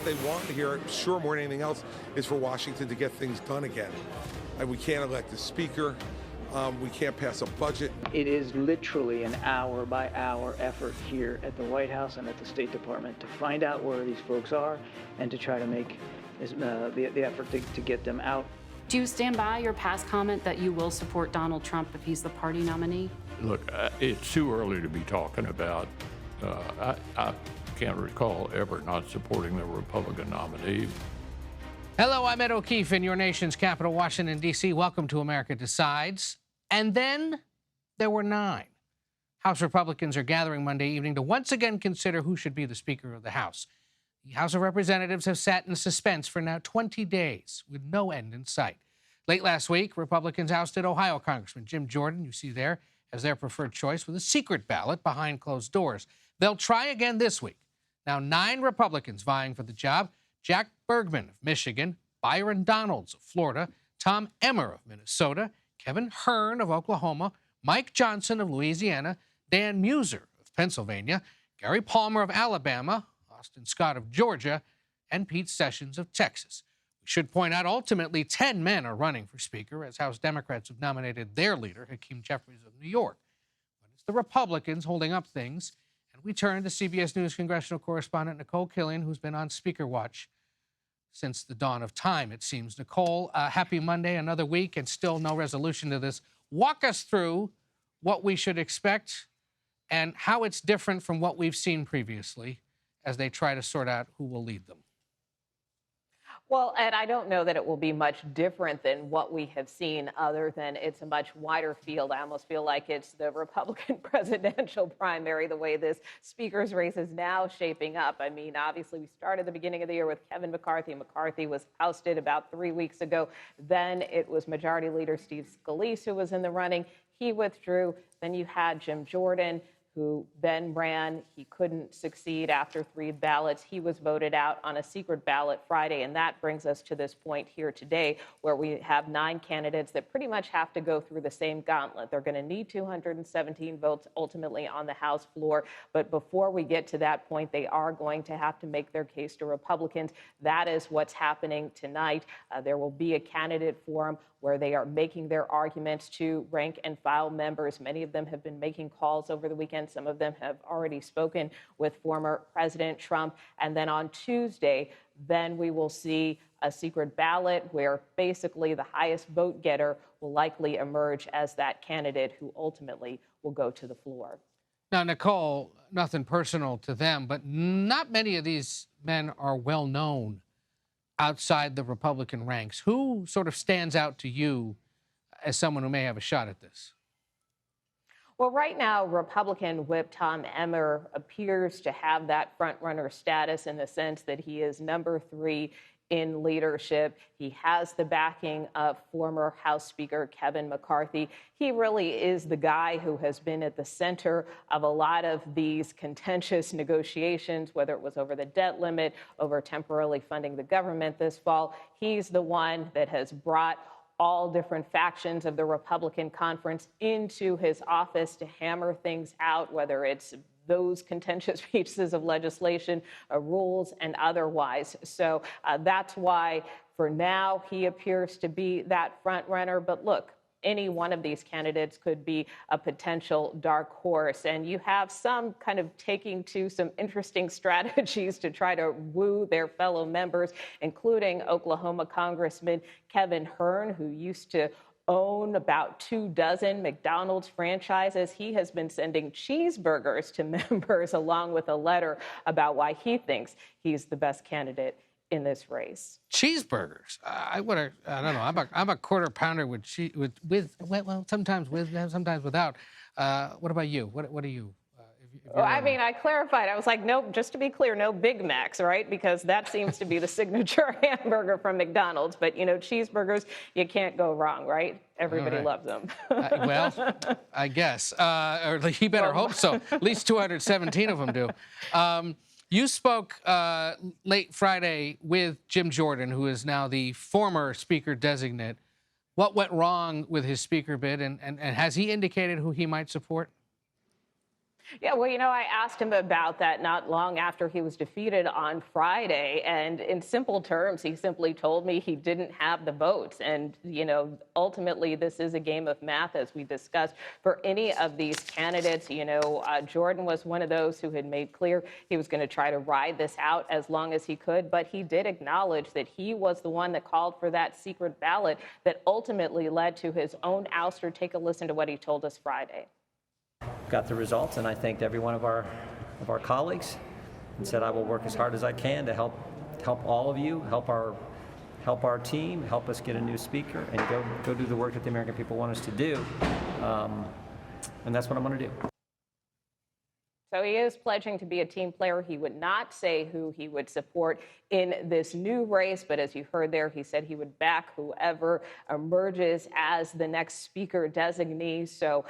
what they want here, sure, more than anything else, is for Washington to get things done again. And we can't elect a speaker. We can't pass a budget. It is literally an hour-by-hour effort here at the White House and at the State Department to find out where these folks are and to try to make the effort to get them out. Do you stand by your past comment that you will support Donald Trump if he's the party nominee? Look, it's too early to be talking about. I can't recall ever not supporting the Republican nominee. Hello, I'm Ed O'Keefe in your nation's capital, Washington, D.C. Welcome to America Decides. And then there were 9. House Republicans are gathering Monday evening to once again consider who should be the Speaker of the House. The House of Representatives have sat in suspense for now 20 days with no end in sight. Late last week, Republicans ousted Ohio Congressman Jim Jordan, you see there, as their preferred choice with a secret ballot behind closed doors. They'll try again this week. Now, 9 Republicans vying for the job: Jack Bergman of Michigan, Byron Donalds of Florida, Tom Emmer of Minnesota, Kevin Hern of Oklahoma, Mike Johnson of Louisiana, Dan Muser of Pennsylvania, Gary Palmer of Alabama, Austin Scott of Georgia, and Pete Sessions of Texas. We should point out ultimately 10 men are running for Speaker, as House Democrats have nominated their leader, Hakeem Jeffries of New York. But it's the Republicans holding up things, and we turn to CBS News congressional correspondent Nicole Killian, who's been on Speaker Watch since the dawn of time, it seems. Nicole, happy Monday, another week, and still no resolution to this. Walk us through what we should expect and how it's different from what we've seen previously as they try to sort out who will lead them. Well, Ed, I don't know that it will be much different than what we have seen, other than it's a much wider field. I almost feel like it's the Republican presidential primary, the way this speaker's race is now shaping up. I mean, obviously, we started the beginning of the year with Kevin McCarthy. McCarthy was ousted about 3 weeks ago. Then it was Majority Leader Steve Scalise who was in the running. He withdrew. Then you had Jim Jordan, who then ran. He couldn't succeed after 3 ballots. He was voted out on a secret ballot Friday, and that brings us to this point here today, where we have 9 candidates that pretty much have to go through the same gauntlet. They're going to need 217 votes ultimately on the House floor, but before we get to that point, they are going to have to make their case to Republicans. That is what's happening tonight. There will be a candidate forum where they are making their arguments to rank and file members. Many of them have been making calls over the weekend. Some of them have already spoken with former President Trump. And then on Tuesday, then we will see a secret ballot where basically the highest vote getter will likely emerge as that candidate who ultimately will go to the floor. Now, Nicole, nothing personal to them, but not many of these men are well known outside the Republican ranks. Who sort of stands out to you as someone who may have a shot at this? Well, right now, Republican Whip Tom Emmer appears to have that front-runner status in the sense that he is number 3 in leadership. He has the backing of former House Speaker Kevin McCarthy. He really is the guy who has been at the center of a lot of these contentious negotiations, whether it was over the debt limit, over temporarily funding the government this fall. He's the one that has brought all different factions of the Republican conference into his office to hammer things out, whether it's those contentious pieces of legislation, rules, and otherwise. So that's why, for now, he appears to be that front runner. But look, any one of these candidates could be a potential dark horse. And you have some kind of taking to some interesting strategies to try to woo their fellow members, including Oklahoma Congressman Kevin Hern, who used to own about 24 McDonald's franchises. He has been sending cheeseburgers to members along with a letter about why he thinks he's the best candidate in this race. Cheeseburgers. I don't know. I'm a quarter pounder with cheese, well, sometimes with, sometimes without. What about you? What are you? Well, I mean, I clarified. I was like, no, just to be clear, no Big Macs, right? Because that seems to be the signature hamburger from McDonald's. But, you know, cheeseburgers, you can't go wrong, right? Everybody loves them. Well, I guess. Or he better hope so. At least 217 of them do. You spoke late Friday with Jim Jordan, who is now the former Speaker designate. What went wrong with his Speaker bid, and has he indicated who he might support? Yeah, well, I asked him about that not long after he was defeated on Friday. And in simple terms, he simply told me he didn't have the votes. And, ultimately, this is a game of math, as we discussed, for any of these candidates. Jordan was one of those who had made clear he was going to try to ride this out as long as he could. But he did acknowledge that he was the one that called for that secret ballot that ultimately led to his own ouster. Take a listen to what he told us Friday. Got the results, and I thanked every one of our colleagues and said I will work as hard as I can to help all of you, help our team, help us get a new speaker, and go do the work that the American people want us to do. And that's what I'm going to do. So he is pledging to be a team player. He would not say who he would support in this new race, but as you heard there, he said he would back whoever emerges as the next speaker designee. So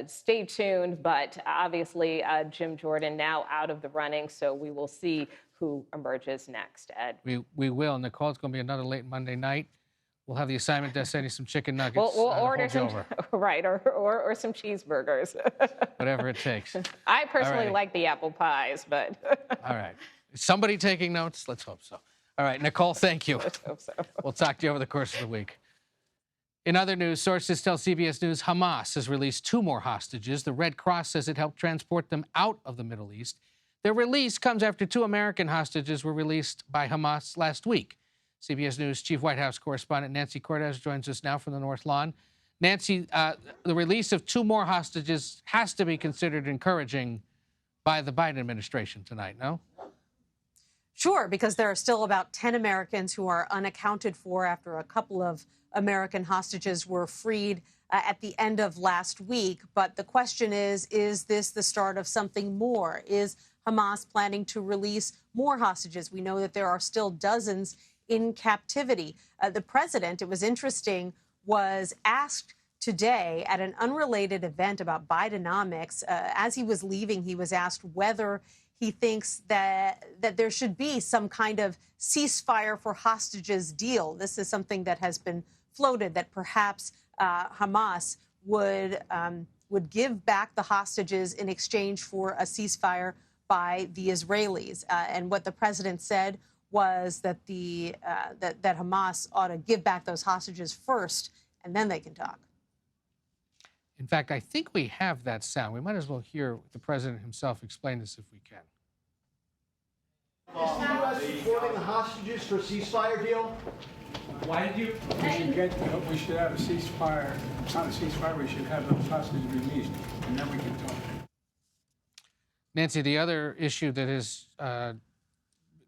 stay tuned, but obviously Jim Jordan now out of the running, so we will see who emerges next, Ed. We will. Nicole, it's going to be another late Monday night. We'll have the assignment to send you some chicken nuggets. We'll order some, right, or some cheeseburgers. Whatever it takes. I personally like the apple pies, but. All right. Is somebody taking notes? Let's hope so. All right, Nicole, thank you. Let's hope so. We'll talk to you over the course of the week. In other news, sources tell CBS News Hamas has released 2 more hostages. The Red Cross says it helped transport them out of the Middle East. Their release comes after 2 American hostages were released by Hamas last week. CBS News Chief White House correspondent Nancy Cortez joins us now from the North Lawn. Nancy, the release of 2 more hostages has to be considered encouraging by the Biden administration tonight, no? Sure, because there are still about 10 Americans who are unaccounted for after a couple of American hostages were freed at the end of last week. But the question is this the start of something more? Is Hamas planning to release more hostages? We know that there are still dozens in captivity. The president, it was interesting, was asked today at an unrelated event about Bidenomics. As he was leaving, he was asked whether he thinks that there should be some kind of ceasefire for hostages deal. This is something that has been floated, that perhaps Hamas would give back the hostages in exchange for a ceasefire by the Israelis. And what the president said was that that Hamas ought to give back those hostages first, and then they can talk. In fact, I think we have that sound. We might as well hear the president himself explain this if we can. Is the U.S. supporting the hostages for a ceasefire deal? Why did you? We should have a ceasefire. It's not a ceasefire. We should have those hostages released, and then we can talk. Nancy, the other issue that has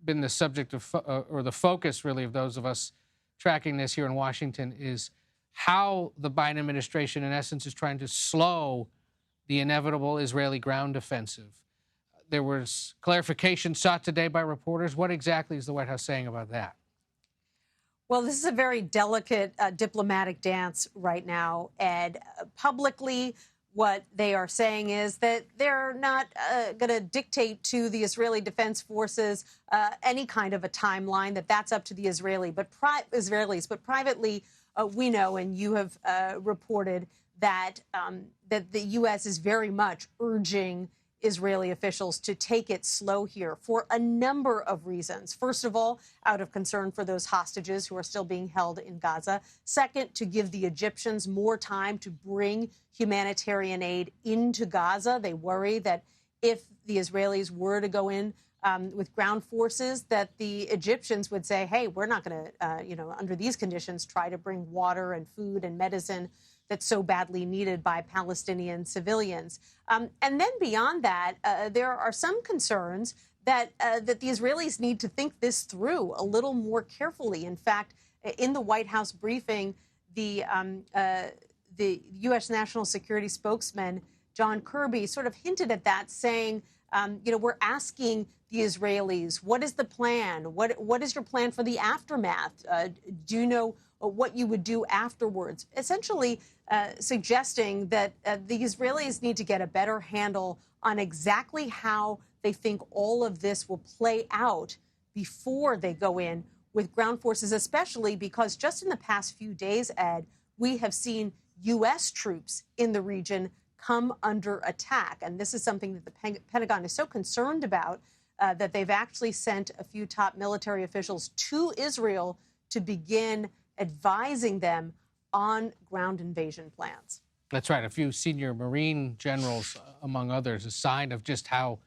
been the subject of, or the focus really of those of us tracking this here in Washington, is how the Biden administration, in essence, is trying to slow the inevitable Israeli ground offensive. There was clarification sought today by reporters. What exactly is the White House saying about that? Well, this is a very delicate diplomatic dance right now, Ed. Publicly, what they are saying is that they're not going to dictate to the Israeli Defense Forces any kind of a timeline, that's up to the Israelis. But privately, we know, and you have reported, that the U.S. is very much urging Israeli officials to take it slow here for a number of reasons. First of all, out of concern for those hostages who are still being held in Gaza. Second, to give the Egyptians more time to bring humanitarian aid into Gaza. They worry that if the Israelis were to go in with ground forces, that the Egyptians would say, hey, we're not going to, under these conditions, try to bring water and food and medicine that's so badly needed by Palestinian civilians. And then beyond that, there are some concerns that the Israelis need to think this through a little more carefully. In fact, in the White House briefing, the U.S. National Security spokesman, John Kirby, sort of hinted at that, saying, we're asking the Israelis, what is the plan? What is your plan for the aftermath? Do you know what you would do afterwards? Essentially suggesting that the Israelis need to get a better handle on exactly how they think all of this will play out before they go in with ground forces, especially because just in the past few days, Ed, we have seen U.S. troops in the region come under attack. And this is something that the Pentagon is so concerned about that they've actually sent a few top military officials to Israel to begin advising them on ground invasion plans. That's right. A few senior Marine generals, among others, a sign of just how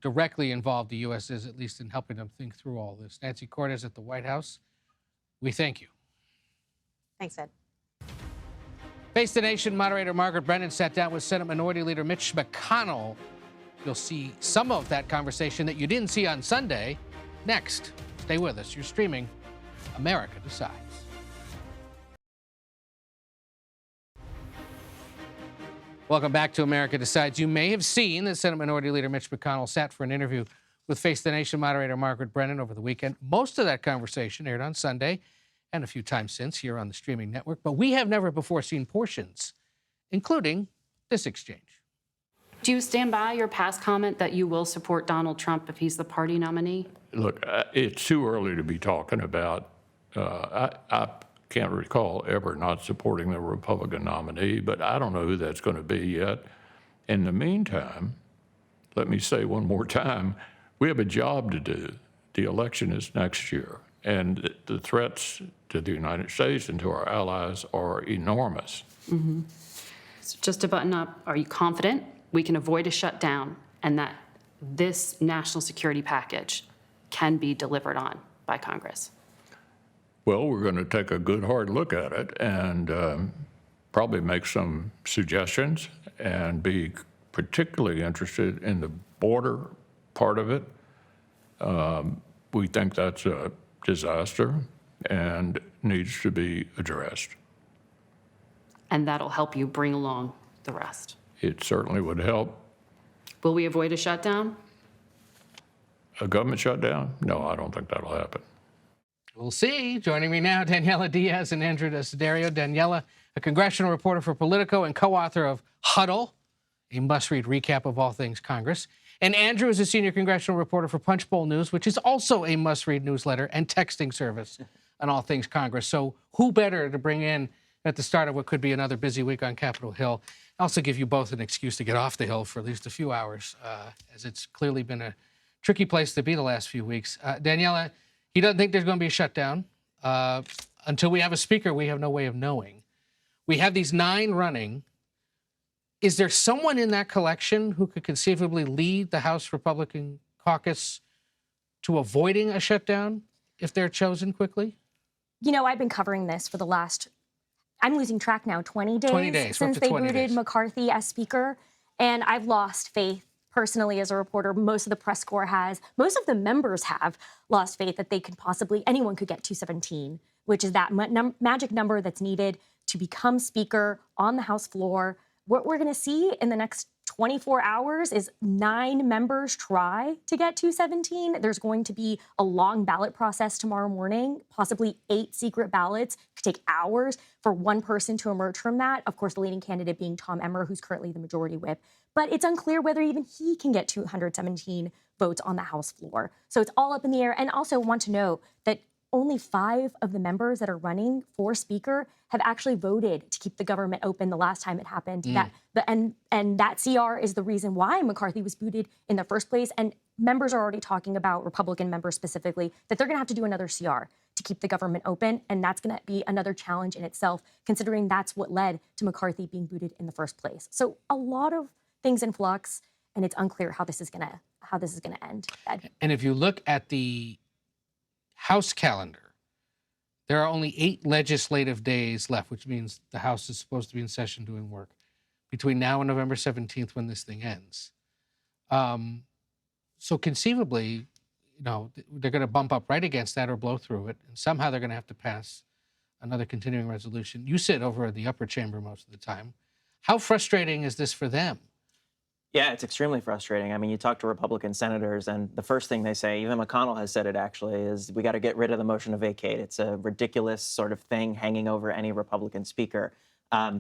directly involved the U.S. is, at least in helping them think through all this. Nancy Cortez at the White House, we thank you. Thanks, Ed. Face the Nation moderator Margaret Brennan sat down with Senate Minority Leader Mitch McConnell. You'll see some of that conversation that you didn't see on Sunday next. Stay with us. You're streaming America Decides. Welcome back to America Decides. You may have seen that Senate Minority Leader Mitch McConnell sat for an interview with Face the Nation moderator Margaret Brennan over the weekend. Most of that conversation aired on Sunday and a few times since here on the streaming network. But we have never before seen portions, including this exchange. Do you stand by your past comment that you will support Donald Trump if he's the party nominee? Look, it's too early to be talking about. I can't recall ever not supporting the Republican nominee, but I don't know who that's going to be yet. In the meantime, let me say one more time, we have a job to do. The election is next year, and the threats to the United States and to our allies are enormous. Mm-hmm. So just to button up, are you confident we can avoid a shutdown and that this national security package can be delivered on by Congress? Well, we're going to take a good hard look at it and probably make some suggestions and be particularly interested in the border part of it. We think that's a disaster and needs to be addressed. And that'll help you bring along the rest. It certainly would help. Will we avoid a shutdown? A government shutdown? No, I don't think that'll happen. We'll see. Joining me now, Daniela Diaz and Andrew Desiderio. Daniela, a congressional reporter for Politico and co-author of Huddle, a must-read recap of all things Congress. And Andrew is a senior congressional reporter for Punchbowl News, which is also a must-read newsletter and texting service on all things Congress. So who better to bring in at the start of what could be another busy week on Capitol Hill? Also give you both an excuse to get off the Hill for at least a few hours, as it's clearly been a tricky place to be the last few weeks. Daniela, he doesn't think there's going to be a shutdown. Until we have a speaker, we have no way of knowing. We have these 9 running. Is there someone in that collection who could conceivably lead the House Republican caucus to avoiding a shutdown if they're chosen quickly? You know, I've been covering this for the last, I'm losing track now, 20 days, 20 days since they booted McCarthy as speaker. And I've lost faith personally as a reporter. Most of the press corps has, most of the members have lost faith that they could possibly, anyone could get 217, which is that magic number that's needed to become speaker on the House floor. What we're going to see in the next 24 hours is 9 members try to get 217. There's going to be a long ballot process tomorrow morning, possibly 8 secret ballots. It could take hours for one person to emerge from that. Of course, the leading candidate being Tom Emmer, who's currently the majority whip. But it's unclear whether even he can get 217 votes on the House floor. So it's all up in the air. And also want to note that only 5 of the members that are running for speaker have actually voted to keep the government open the last time it happened. And that CR is the reason why McCarthy was booted in the first place. And members are already talking about, Republican members specifically, that they're going to have to do another CR to keep the government open. And that's going to be another challenge in itself, considering that's what led to McCarthy being booted in the first place. So a lot of things in flux, and it's unclear how this is going to end. Ed. And if you look at the House calendar, there are only 8 legislative days left, which means the House is supposed to be in session doing work between now and November 17th when this thing ends. So conceivably, you know, they're going to bump up right against that or blow through it, and somehow they're going to have to pass another continuing resolution. You sit over the upper chamber most of the time. How frustrating is this for them? Yeah, it's extremely frustrating. I mean, you talk to Republican senators, and the first thing they say, even McConnell has said it actually, is we got to get rid of the motion to vacate. It's a ridiculous sort of thing hanging over any Republican speaker.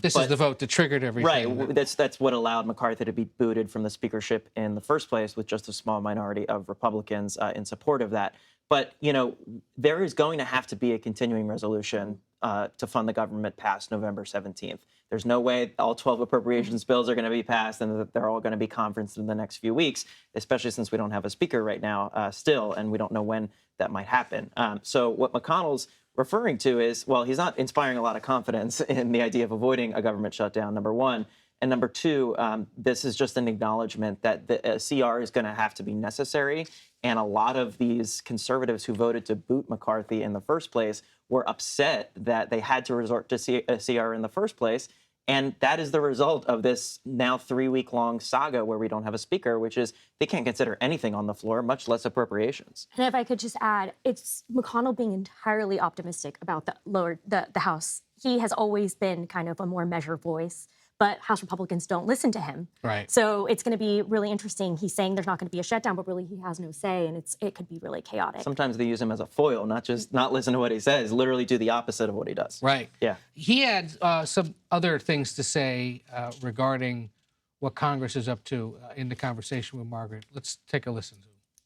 This is the vote that triggered everything. Right. That's what allowed McCarthy to be booted from the speakership in the first place, with just a small minority of Republicans in support of that. But, you know, there is going to have to be a continuing resolution to fund the government past November 17th. There's no way all 12 appropriations bills are going to be passed and that they're all going to be conferenced in the next few weeks, especially since we don't have a speaker right now still, and we don't know when that might happen. So what McConnell's referring to is, well, he's not inspiring a lot of confidence in the idea of avoiding a government shutdown, number one. And number two, this is just an acknowledgement that the CR is going to have to be necessary. And a lot of these conservatives who voted to boot McCarthy in the first place were upset that they had to resort to a CR in the first place. And that is the result of this now 3-week-long saga where we don't have a speaker, which is they can't consider anything on the floor, much less appropriations. And if I could just add, it's McConnell being entirely optimistic about the House. He has always been kind of a more measured voice, but House Republicans don't listen to him. Right. So it's going to be really interesting. He's saying there's not going to be a shutdown, but really he has no say, and it could be really chaotic. Sometimes they use him as a foil, not listen to what he says, literally do the opposite of what he does. Right. Yeah. He had some other things to say regarding what Congress is up to in the conversation with Margaret. Let's take a listen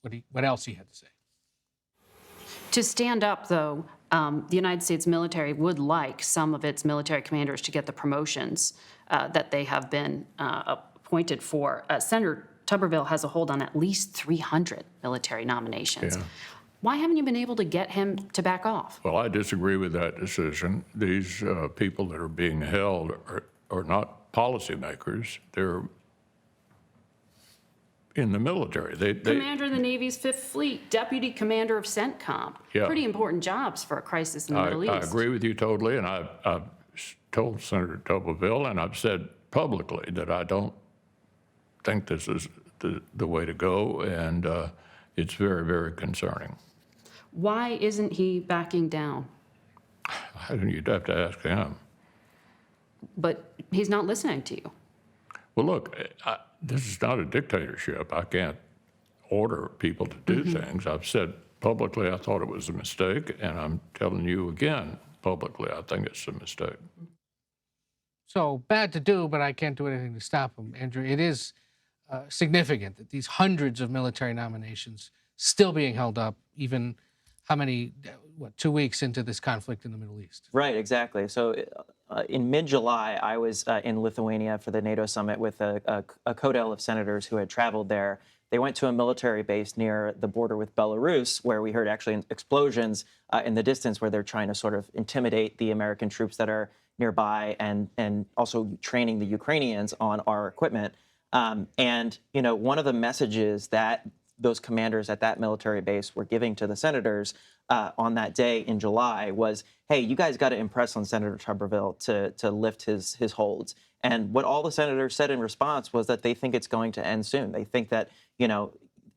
to what else he had to say. To stand up, though, the United States military would like some of its military commanders to get the promotions that they have been appointed for. Senator Tuberville has a hold on at least 300 military nominations. Yeah. Why haven't you been able to get him to back off? Well, I disagree with that decision. These people that are being held are not policymakers. They're in the military. Commander of the Navy's Fifth Fleet, Deputy Commander of CENTCOM. Yeah. Pretty important jobs for a crisis in the Middle East. I agree with you totally, and I've told Senator Tuberville, and I've said publicly that I don't think this is the way to go, and it's very, very concerning. Why isn't he backing down? You'd have to ask him. But he's not listening to you. Well, look, this is not a dictatorship. I can't order people to do things. I've said publicly I thought it was a mistake, and I'm telling you again publicly I think it's a mistake. So bad to do, but I can't do anything to stop him. Andrew, it is significant that these hundreds of military nominations still being held up, even how many, 2 weeks into this conflict in the Middle East? Right, exactly. So in mid-July, I was in Lithuania for the NATO summit with a coteau of senators who had traveled there. They went to a military base near the border with Belarus, where we heard actually explosions in the distance where they're trying to sort of intimidate the American troops that are nearby and also training the Ukrainians on our equipment. And, you know, one of the messages that those commanders at that military base were giving to the senators on that day in July was, hey, you guys got to impress on Senator Tuberville to lift his holds. And what all the senators said in response was that they think it's going to end soon. They think that, you know,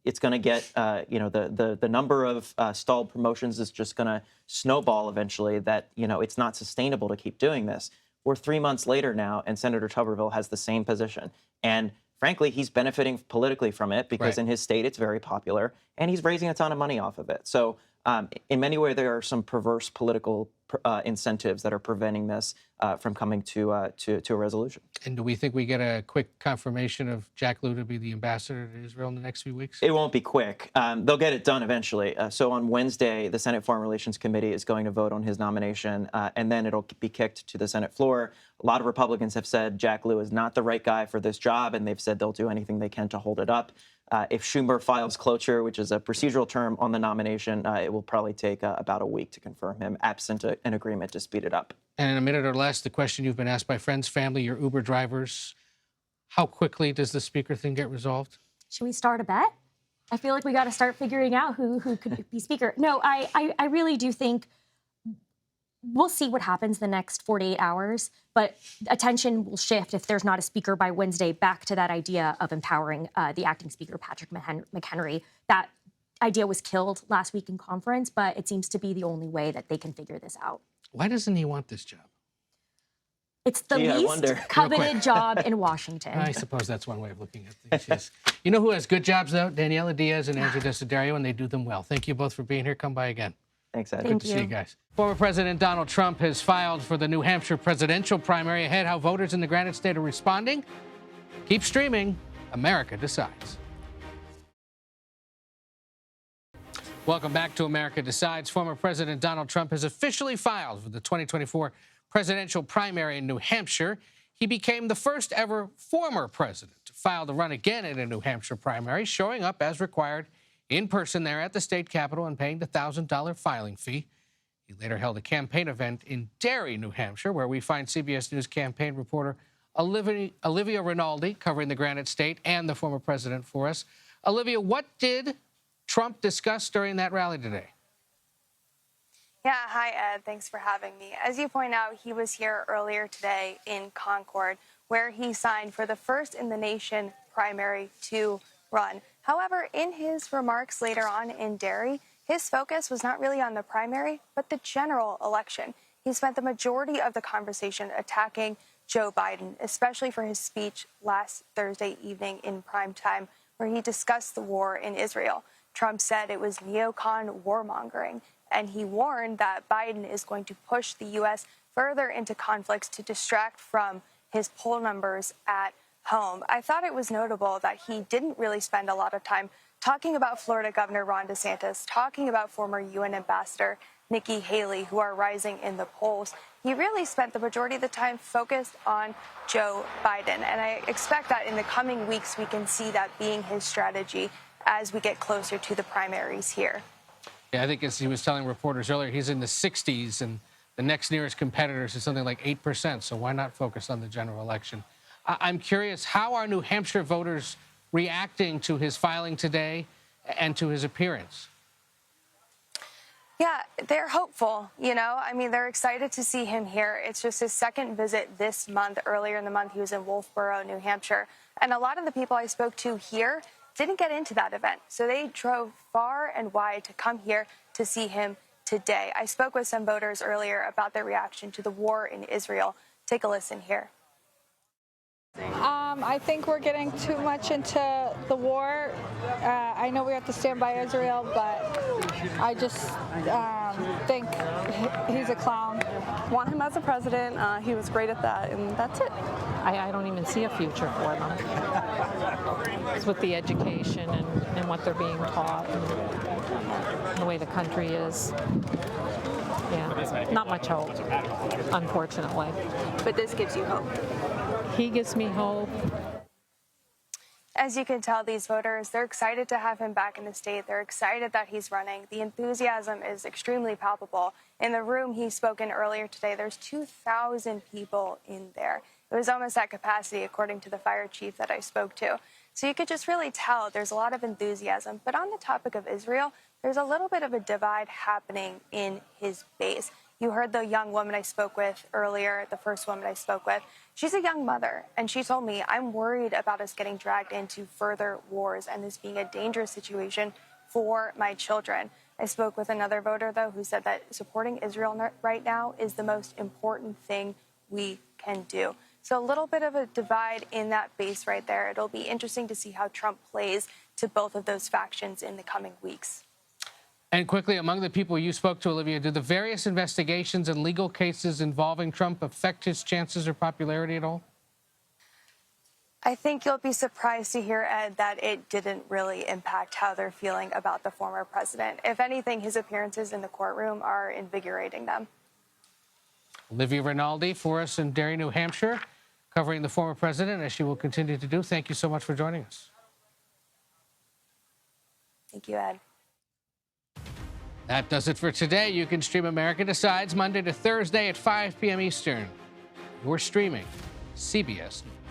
it's going to get, you know, the number of stalled promotions is just going to snowball eventually, that, you know, it's not sustainable to keep doing this. We're 3 months later now, and Senator Tuberville has the same position. And frankly, he's benefiting politically from it because in his state it's very popular, and he's raising a ton of money off of it. So in many ways, there are some perverse political incentives that are preventing this from coming to a resolution. And do we think we get a quick confirmation of Jack Lew to be the ambassador to Israel in the next few weeks? It won't be quick. They'll get it done eventually. So on Wednesday, the Senate Foreign Relations Committee is going to vote on his nomination, and then it'll be kicked to the Senate floor. A lot of Republicans have said Jack Lew is not the right guy for this job, and they've said they'll do anything they can to hold it up. If Schumer files cloture, which is a procedural term on the nomination, it will probably take about a week to confirm him, absent an agreement to speed it up. And in a minute or less, the question you've been asked by friends, family, your Uber drivers: how quickly does the speaker thing get resolved? Should we start a bet? I feel like we got to start figuring out who could be speaker. No, I really do think we'll see what happens the next 48 hours, but attention will shift if there's not a speaker by Wednesday back to that idea of empowering the acting speaker, Patrick McHenry. That idea was killed last week in conference, but it seems to be the only way that they can figure this out. Why doesn't he want this job? It's the least coveted job in Washington. I suppose that's one way of looking at things. You know who has good jobs, though? Daniela Diaz and Andrew Desiderio, and they do them well. Thank you both for being here. Come by again. Thanks, Ed. Good to see you guys. Former President Donald Trump has filed for the New Hampshire presidential primary. Ahead, how voters in the Granite State are responding. Keep streaming. America Decides. Welcome back to America Decides. Former President Donald Trump has officially filed for the 2024 presidential primary in New Hampshire. He became the first ever former president to file to run again in a New Hampshire primary, showing up as required in person there at the state capitol and paying the $1,000 filing fee. He later held a campaign event in Derry, New Hampshire, where we find CBS News campaign reporter Olivia Rinaldi covering the Granite State and the former president for us. Olivia, what did Trump discussed during that rally today? Yeah, hi, Ed. Thanks for having me. As you point out, he was here earlier today in Concord, where he signed for the first in the nation primary to run. However, in his remarks later on in Derry, his focus was not really on the primary, but the general election. He spent the majority of the conversation attacking Joe Biden, especially for his speech last Thursday evening in prime time, where he discussed the war in Israel. Trump said it was neocon warmongering, and he warned that Biden is going to push the U.S. further into conflicts to distract from his poll numbers at home. I thought it was notable that he didn't really spend a lot of time talking about Florida Governor Ron DeSantis, talking about former UN Ambassador Nikki Haley, who are rising in the polls. He really spent the majority of the time focused on Joe Biden, and I expect that in the coming weeks we can see that being his strategy as we get closer to the primaries here. Yeah, I think as he was telling reporters earlier, he's in the 60s, and the next nearest competitors is something like 8%, so why not focus on the general election? I'm curious, how are New Hampshire voters reacting to his filing today and to his appearance? Yeah, they're hopeful, you know. I mean, they're excited to see him here. It's just his second visit this month. Earlier in the month, he was in Wolfboro, New Hampshire. And a lot of the people I spoke to here didn't get into that event. So they drove far and wide to come here to see him today. I spoke with some voters earlier about their reaction to the war in Israel. Take a listen here. I think we're getting too much into the war. I know we have to stand by Israel, but I just think he's a clown. Want him as a president. He was great at that, and that's it. I don't even see a future for them. It's with the education and what they're being taught and the way the country is. Yeah, not much hope, unfortunately. But this gives you hope. He gives me hope. As you can tell, these voters, they're excited to have him back in the state. They're excited that he's running. The enthusiasm is extremely palpable. In the room he spoke in earlier today, there's 2,000 people in there. It was almost at capacity, according to the fire chief that I spoke to. So you could just really tell there's a lot of enthusiasm. But on the topic of Israel, there's a little bit of a divide happening in his base. You heard the young woman I spoke with earlier, the first woman I spoke with. She's a young mother, and she told me, I'm worried about us getting dragged into further wars and this being a dangerous situation for my children. I spoke with another voter, though, who said that supporting Israel right now is the most important thing we can do. So a little bit of a divide in that base right there. It'll be interesting to see how Trump plays to both of those factions in the coming weeks. And quickly, among the people you spoke to, Olivia, do the various investigations and legal cases involving Trump affect his chances or popularity at all? I think you'll be surprised to hear, Ed, that it didn't really impact how they're feeling about the former president. If anything, his appearances in the courtroom are invigorating them. Olivia Rinaldi for us in Derry, New Hampshire, covering the former president, as she will continue to do. Thank you so much for joining us. Thank you, Ed. That does it for today. You can stream America Decides Monday to Thursday at 5 p.m. Eastern. We're streaming CBS News.